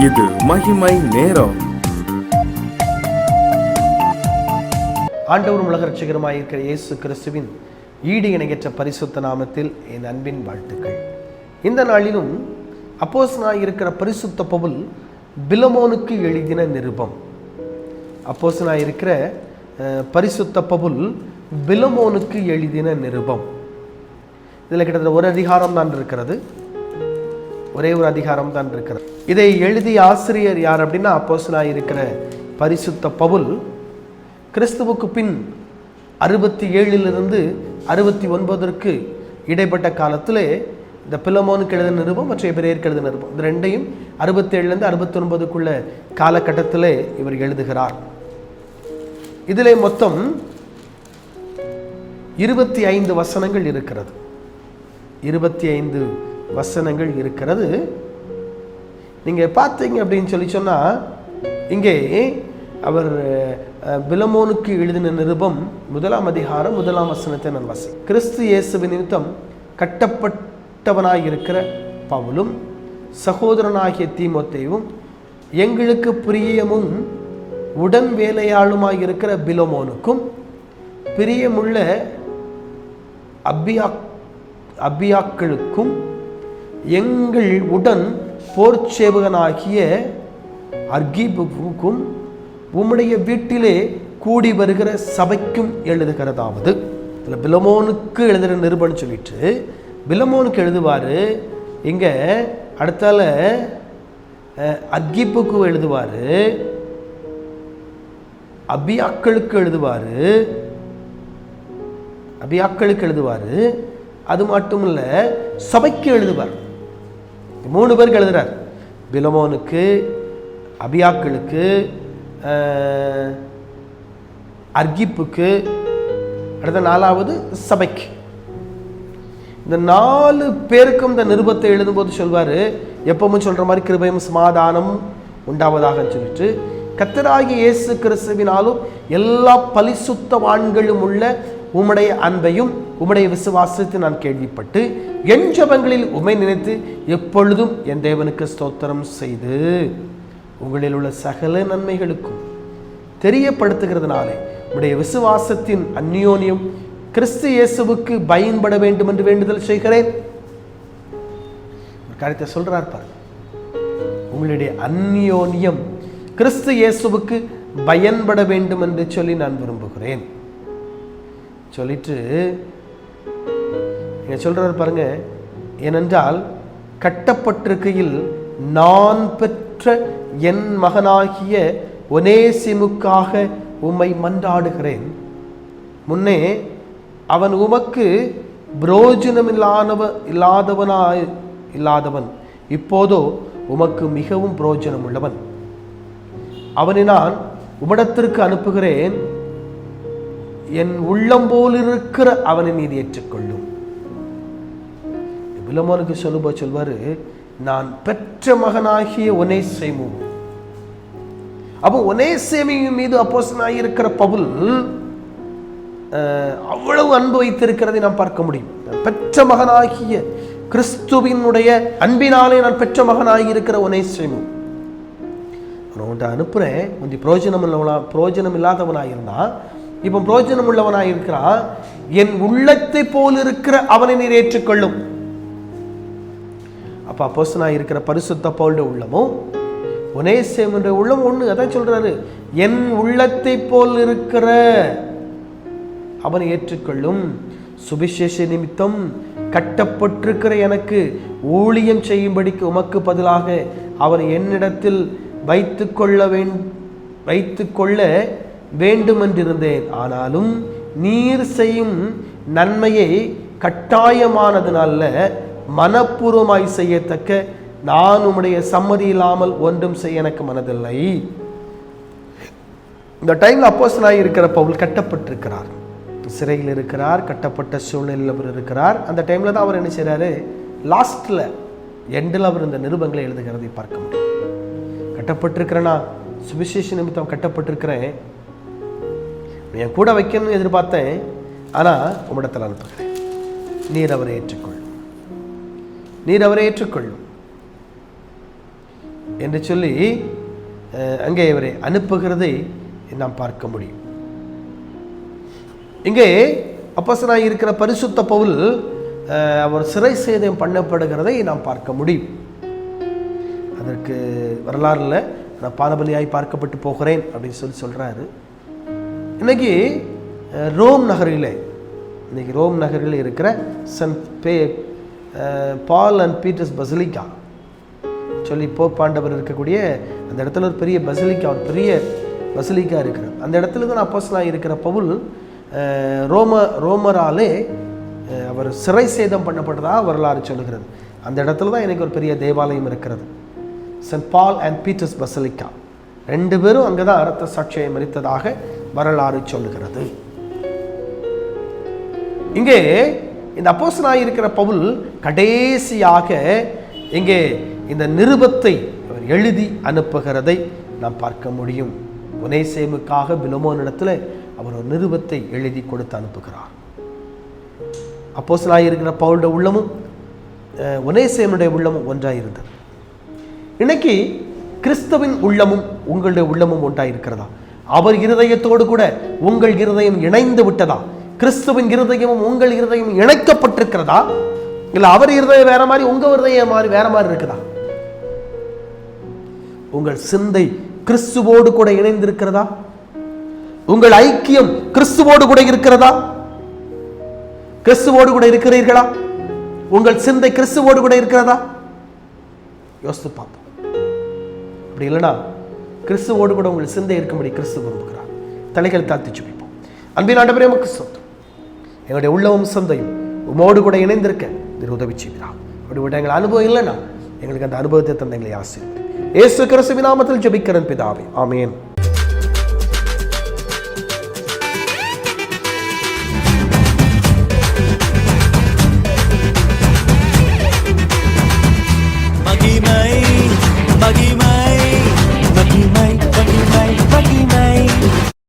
இது மகிமை நேரம். ஆண்டவரும் உலக ரட்சகருமாய் இருக்கிற இயேசு கிறிஸ்துவின் ஈடு இணையற்ற பரிசுத்த நாமத்தில் என் அன்பின் வாழ்த்துக்கள். இந்த நாளிலும் அப்போஸ்தலனாய் இருக்கிற பரிசுத்த பவுல் பிலமோனுக்கு எழுதின நிருபம். அப்போஸ்தலனாய் இருக்கிற பரிசுத்த பவுல் பிலமோனுக்கு எழுதின நிருபம். இதில் கிட்டத்தட்ட ஒரு அதிகாரம் தான் இருக்கிறது, ஒரே ஒரு அதிகாரம் தான் இருக்கிறது. இதை எழுதிய ஆசிரியர் யார் அப்படின்னா அப்போஸ்தலனாய் இருக்கிற பரிசுத்த பவுல் கிறிஸ்துவுக்கு பின் 67 69 இடைப்பட்ட காலத்தில் இந்த பிலமோனுக்கு எழுதின நிருபம் மற்றும் எபிரேயருக்கு எழுதின நிருபம், இந்த ரெண்டையும் 67 69 காலகட்டத்தில் இவர் எழுதுகிறார். இதிலே மொத்தம் 25 வசனங்கள் இருக்கிறது. 25 வசனங்கள் இருக்கிறது. நீங்கள் பார்த்தீங்க அப்படின்னு சொன்னால் இங்கே அவர் பிலமோனுக்கு எழுதின நிருபம் 1 அதிகாரம் 1 வசனத்தை நான் வாசி. கிறிஸ்து இயேசுவின் நிமித்தம் கட்டப்பட்டவனாயிருக்கிற பவுலும் சகோதரனாகிய தீமோத்தேயும் எங்களுக்கு பிரியமும் உடன் வேலையாளுமாயிருக்கிற பிலமோனுக்கும் பிரியமுள்ள அபியாக்களுக்கும் எங்கள் உடன் போர்ச்சேவகனாகிய அர்கிப்புக்கும் உம்முடைய வீட்டிலே கூடி வருகிற சபைக்கும் எழுதுகிறதாவது. இதில் பிலமோனுக்கு எழுதுகிற நிருபம்னு சொல்லிட்டு பிலமோனுக்கு எழுதுவார். இங்கே அடுத்தால அர்கிப்புக்கு எழுதுவார், அபியாக்களுக்கு எழுதுவார். அது மட்டும் இல்லை, சபைக்கு எழுதுவார். 3 பேருக்கு எழுதுறார். பிலமோனுக்கு, அபியாக்களுக்கு, அர்கிப்புக்கு, அடுத்த 4வது சபைக்கு. இந்த 4 பேருக்கும் இந்த நிருபத்தை எழுதும்போது சொல்வார், எப்பவும் சொல்ற மாதிரி கிருபையும் சமாதானம் உண்டாவதாக சொல்லிட்டு, கர்த்தராகிய இயேசு கிறிஸ்துவினாலும் எல்லா பரிசுத்தவான்களும் உள்ள உம்முடைய அன்பையும் உம்முடைய விசுவாசத்தை நான் கேள்விப்பட்டு என் ஜெபங்களில் உம்மை நினைத்து எப்பொழுதும் என் தேவனுக்கு ஸ்தோத்திரம் செய்து உங்களில் உள்ள சகல நன்மைகளுக்கும் தெரியப்படுத்துகிறதுனாலே உம்முடைய விசுவாசத்தின் அந்நியோன்யம் கிறிஸ்து இயேசுவுக்கு பயன்பட வேண்டும் என்று வேண்டுதல் செய்கிறேன். ஒரு காரியத்தை சொல்றார் பாருங்க, உங்களுடைய அந்நியோன்யம் கிறிஸ்து இயேசுவுக்கு பயன்பட வேண்டும் என்று சொல்லி நான் விரும்புகிறேன் சொல்லிட்டு சொல்றாரு பாருங்க. ஏனென்றால் கட்டப்பட்டிருக்கையில் நான் பெற்ற என் மகனாகிய ஒனேசிமுக்காக உம்மை மன்றாடுகிறேன். முன்னே அவன் உமக்கு புரோஜனம் இல்லாதவன், இப்போதோ உமக்கு மிகவும் புரோஜனம் உள்ளவன். அவனை நான் உம்மிடத்திற்கு அனுப்புகிறேன். என் உள்ளம் போல் இருக்கிற அவனை நீதி ஏற்றுக்கொள்ளும். பிலமோனுக்கு சொல்வாரு, நான் பெற்ற மகனாகிய ஒனேசிமு. அப்போ ஒனேசிமின் மீது அப்போஸ்தலனாய் இருக்கிற பவுல் அவ்வளவு அன்பு வைத்திருக்கிறதை நாம் பார்க்க முடியும். பெற்ற மகனாகிய கிறிஸ்துவினுடைய அன்பினாலே நான் பெற்ற மகனாகி இருக்கிற ஒனேசிமு உன்னை அனுப்புறேன். முந்தி புரோஜனம் இல்லாதவனாக இருந்தான், இப்போ புரோஜனம் உள்ளவனாக இருக்கிறான். என் உள்ளத்தை போல் இருக்கிற அவனை நீர் ஏற்றுக்கொள்ளும். அப்ப அப்போஸ்தலனாய் இருக்கிற பரிசுத்த பவுலுடைய உள்ளமும் ஒனேசிமுடைய உள்ளம் ஒண்ணு. அதான் சொல்றாரு, என் உள்ளத்தை போல் இருக்கிற அவனை ஏற்றுக்கொள்ளும். சுவிசேஷ நிமித்தம் கட்டப்பட்டிருக்கிற எனக்கு ஊழியம் செய்யும்படிக்கு உமக்கு பதிலாக அவனை என்னிடத்தில் வைத்துக்கொள்ள வேண்டும் என்றிருந்தேன். ஆனாலும் நீர் செய்யும் நன்மையை கட்டாயமானதுனால மனப்பூர்வமாய் செய்யத்தக்க நான் உம்முடைய சம்மதி இல்லாமல் ஒன்றும் செய்ய எனக்கு மனதில்லை. இந்த டைம்ல அப்போஸ்தலனாய் இருக்கிற பவுல் கட்டப்பட்டிருக்கிறார், சிறையில் இருக்கிறார், கட்டப்பட்ட சூழ்நிலையில் அவர் இருக்கிறார். அந்த டைம்ல தான் அவர் என்ன செய்யறாரு, லாஸ்ட்ல எண்டில் அவர் இந்த நிருபங்களை எழுதுகிறதை பார்க்க முடியும். கட்டப்பட்டிருக்கிறேன்னா, சுவிசேஷ நிமித்தம் கட்டப்பட்டிருக்கிறேன், என் கூட வைக்கணும்னு எதிர்பார்த்தேன், ஆனா உம்மிடத்தில் அனுப்புகிறேன். நீர் அவரை ஏற்றுக்கொள்ளும். என்று சொல்லி அங்கே இவரை அனுப்புகிறதை நாம் பார்க்க முடியும். இங்கே அப்போஸ்தலனாய் இருக்கிற பரிசுத்த பவுல் அவர் சிறை சேதம் பண்ணப்படுகிறதை நாம் பார்க்க முடியும். அதற்கு வரலாறுல நான் பாதபலியாய் பார்க்கப்பட்டு போகிறேன் அப்படின்னு சொல்லி சொல்றாரு. இன்னைக்கு ரோம் நகரில் இருக்கிற Saint Paul and Peter's basilica சொல்லி போப்பாண்டவர் இருக்கக்கூடிய அந்த இடத்துல ஒரு பெரிய பசிலிக்கா இருக்கிறார். அந்த இடத்துல தான் அப்போஸ்தலனாய் இருக்கிற பவுல் ரோமராலே அவர் சிறை சேதம் பண்ணப்பட்டதாக வரலாறு சொல்லுகிறது. அந்த இடத்துல தான் எனக்கு ஒரு பெரிய தேவாலயம் இருக்கிறது, Saint Paul and Peter's basilica. 2 பேரும் அங்கே தான் இரத்த சாட்சியை மரித்ததாக வரலாறு சொல்லுகிறது. இங்கே இந்த அப்போஸ்தலனாய் இருக்கிற பவுல் கடைசியாக இங்கே இந்த நிருபத்தை அவர் எழுதி அனுப்புகிறதை நாம் பார்க்க முடியும். ஒனேசேமுக்காக பிலமோனிடத்தில் அவர் ஒரு நிருபத்தை எழுதி கொடுத்து அனுப்புகிறார். அப்போஸ்தலனாய் இருக்கிற பவுலுடைய உள்ளமும் ஒனேசேமுடைய உள்ளமும் ஒன்றாக இருந்தது. இன்னைக்கு கிறிஸ்துவின் உள்ளமும் உங்களுடைய உள்ளமும் ஒன்றாக இருக்கிறதா? அவர் இருதயத்தோடு கூட உங்கள் இருதயம் இணைந்து விட்டதா? கிறிஸ்துவின் இருதயமும் உங்கள் இருதயம் இணைக்கப்பட்டிருக்கிறதா? இல்ல அவர் இருதயம் வேற மாதிரி உங்க இருதயம் மாதிரி வேற மாதிரி இருக்குதா? உங்கள் சிந்தை கிறிஸ்துவோடு கூட இணைந்திருக்கிறதா? உங்கள் ஐக்கியம் கிறிஸ்துவோடு கூட இருக்கிறதா? கிறிஸ்துவோடு கூட இருக்கிறீர்களா? உங்கள் சிந்தை கிறிஸ்துவோடு கூட இருக்கிறதா? யோசித்து பார்த்தோம். அப்படி இல்லைனா கிறிஸ்துவோடு கூட உங்கள் சிந்தை இருக்கும்படி கிறிஸ்து விரும்புகிறார். தலைகள் தாழ்த்தி ஜெபிப்போம். அன்பின் ஆண்டவரே, உமக்கு ஸ்தோத்திரம். எங்களுடைய உள்ளமும் சிந்தையும் உமோடு கூட இணைந்திருக்க நீர் உதவி செய்கிறார். அப்படி எங்கள் அனுபவம் இல்லைன்னா எங்களுக்கு அந்த அனுபவத்தை தந்த எங்களை ஆசீர்வதி. இயேசு கிறிஸ்துவின் நாமத்தில் ஜெபிக்கிறேன் பிதாவே, ஆமென்.